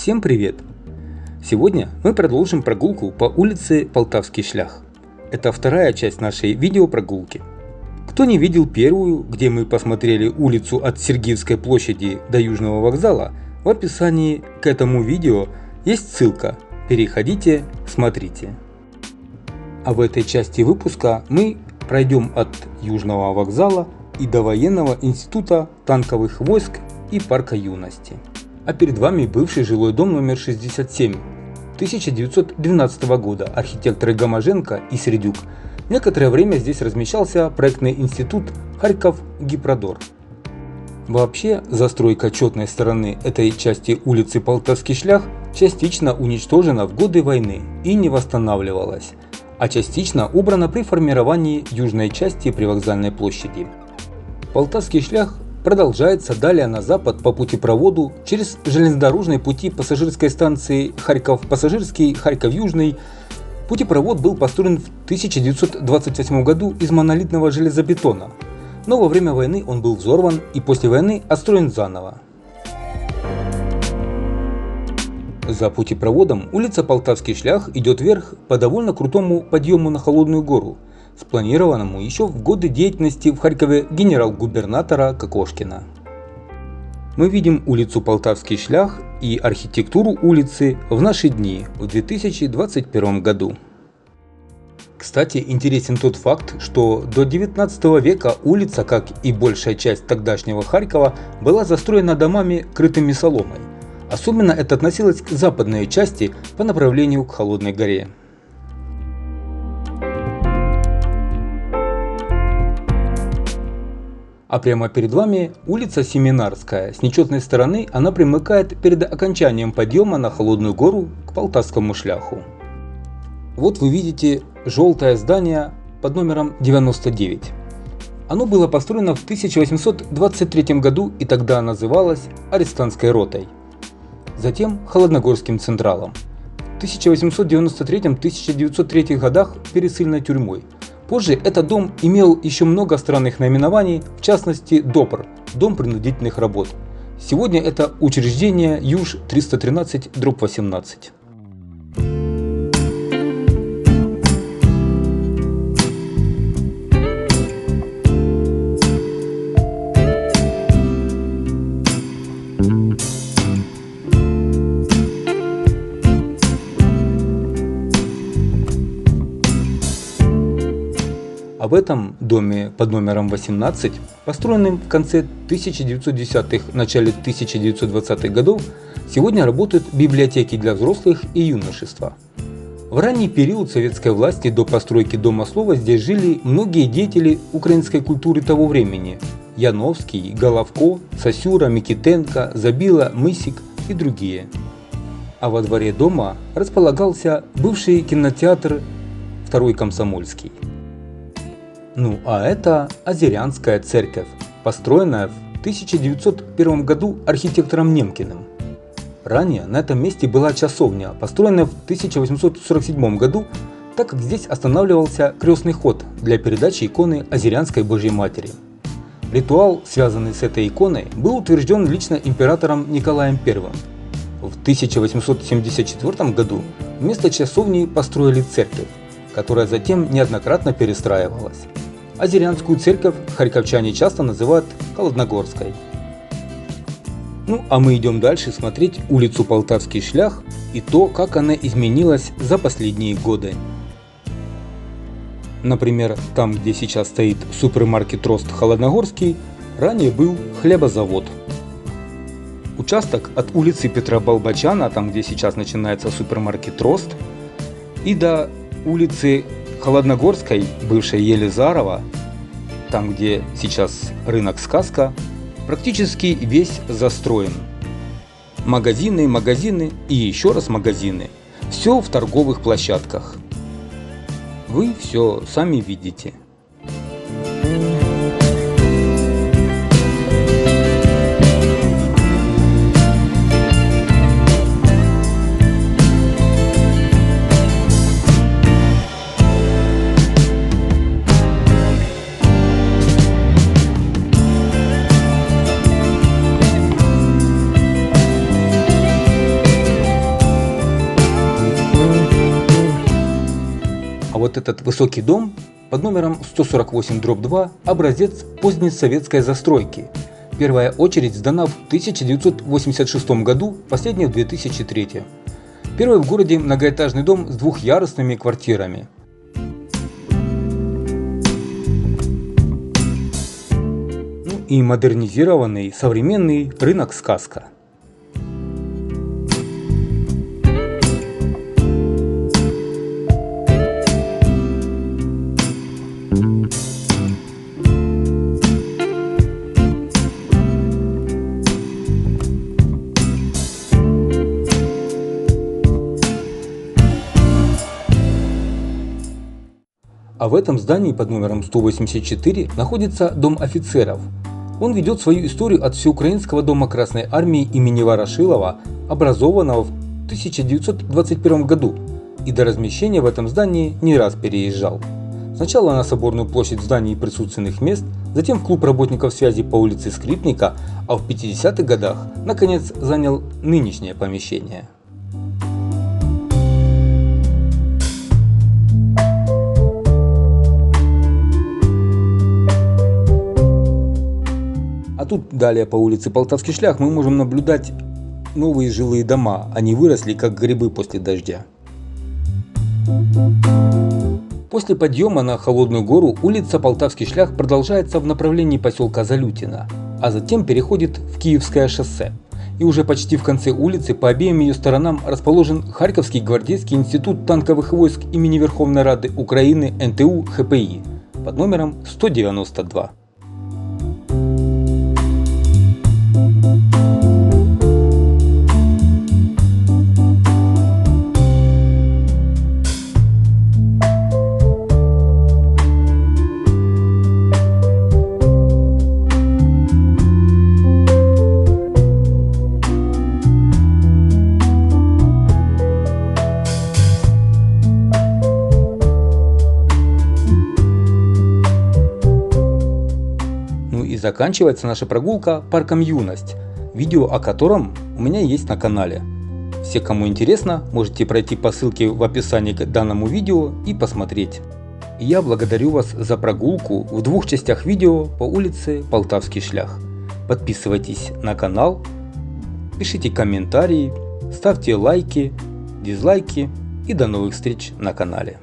Всем привет! Сегодня мы продолжим прогулку по улице Полтавский шлях. Это вторая часть нашей видеопрогулки. Кто не видел первую, где мы посмотрели улицу от Сергиевской площади до Южного вокзала, в описании к этому видео есть ссылка. Переходите, смотрите. А в этой части выпуска мы пройдем от Южного вокзала и до Военного института танковых войск и парка юности. А перед вами бывший жилой дом номер 67 1912 года архитекторы Гоможенко и Сердюк. Некоторое время здесь размещался проектный институт Харьков-Гипродор. Вообще, застройка четной стороны этой части улицы Полтавский шлях частично уничтожена в годы войны и не восстанавливалась, а частично убрана при формировании южной части Привокзальной площади. Полтавский шлях продолжается далее на запад по путепроводу через железнодорожные пути пассажирской станции Харьков-Пассажирский, Харьков-Южный. Путепровод был построен в 1928 году из монолитного железобетона, но во время войны он был взорван и после войны отстроен заново. За путепроводом улица Полтавский шлях идет вверх по довольно крутому подъему на Холодную гору, спланированному еще в годы деятельности в Харькове генерал-губернатора Кокошкина. Мы видим улицу Полтавский шлях и архитектуру улицы в наши дни, в 2021 году. Кстати, интересен тот факт, что до 19 века улица, как и большая часть тогдашнего Харькова, была застроена домами, крытыми соломой. Особенно это относилось к западной части по направлению к Холодной горе. А прямо перед вами улица Семинарская. С нечетной стороны она примыкает перед окончанием подъема на Холодную гору к Полтавскому шляху. Вот вы видите желтое здание под номером 99. Оно было построено в 1823 году и тогда называлось Арестантской ротой, затем Холодногорским централом, в 1893-1903 годах пересыльной тюрьмой. Позже этот дом имел еще много странных наименований, в частности ДОПР – Дом принудительных работ. Сегодня это учреждение Юж 313/18. А в этом доме под номером 18, построенном в конце 1910-х, начале 1920-х годов, сегодня работают библиотеки для взрослых и юношества. В ранний период советской власти до постройки Дома слова здесь жили многие деятели украинской культуры того времени – Яновский, Головко, Сосюра, Микитенко, Забила, Мысик и другие. А во дворе дома располагался бывший кинотеатр «Второй Комсомольский». Ну а это Озерянская церковь, построенная в 1901 году архитектором Немкиным. Ранее на этом месте была часовня, построенная в 1847 году, так как здесь останавливался крестный ход для передачи иконы Озерянской Божьей Матери. Ритуал, связанный с этой иконой, был утвержден лично императором Николаем I. В 1874 году вместо часовни построили церковь, которая затем неоднократно перестраивалась. Озерянскую церковь харьковчане часто называют Холодногорской. Ну а мы идем дальше смотреть улицу Полтавский шлях и то, как она изменилась за последние годы. Например, там, где сейчас стоит супермаркет Рост Холодногорский, ранее был хлебозавод. Участок от улицы Петра Болбочана, там где сейчас начинается супермаркет Рост, и до улицы Холодногорской, бывшей Елизарова, там где сейчас рынок Сказка, практически весь застроен. Магазины и еще раз магазины. Все в торговых площадках. Вы все сами видите. вот этот высокий дом под номером 148/2 образец поздней советской застройки. Первая очередь сдана в 1986 году, последняя в 2003. Первый в городе многоэтажный дом с двухъярусными квартирами. Ну и модернизированный современный рынок «Сказка». А в этом здании под номером 184 находится Дом офицеров. Он ведет свою историю от Всеукраинского дома Красной Армии имени Ворошилова, образованного в 1921 году, и до размещения в этом здании не раз переезжал. Сначала на Соборную площадь в здании присутственных мест, затем в клуб работников связи по улице Скрипника, а в 50-х годах наконец занял нынешнее помещение. А тут далее по улице Полтавский шлях мы можем наблюдать новые жилые дома. Они выросли как грибы после дождя. После подъема на Холодную гору улица Полтавский шлях продолжается в направлении поселка Залютино, а затем переходит в Киевское шоссе. И уже почти в конце улицы по обеим ее сторонам расположен Харьковский гвардейский институт танковых войск имени Верховной Рады Украины НТУ ХПИ под номером 192. И заканчивается наша прогулка парком Юность, видео о котором у меня есть на канале. Все, кому интересно, можете пройти по ссылке в описании к данному видео и посмотреть. И я благодарю вас за прогулку в двух частях видео по улице Полтавский шлях. Подписывайтесь на канал, пишите комментарии, ставьте лайки, дизлайки и до новых встреч на канале.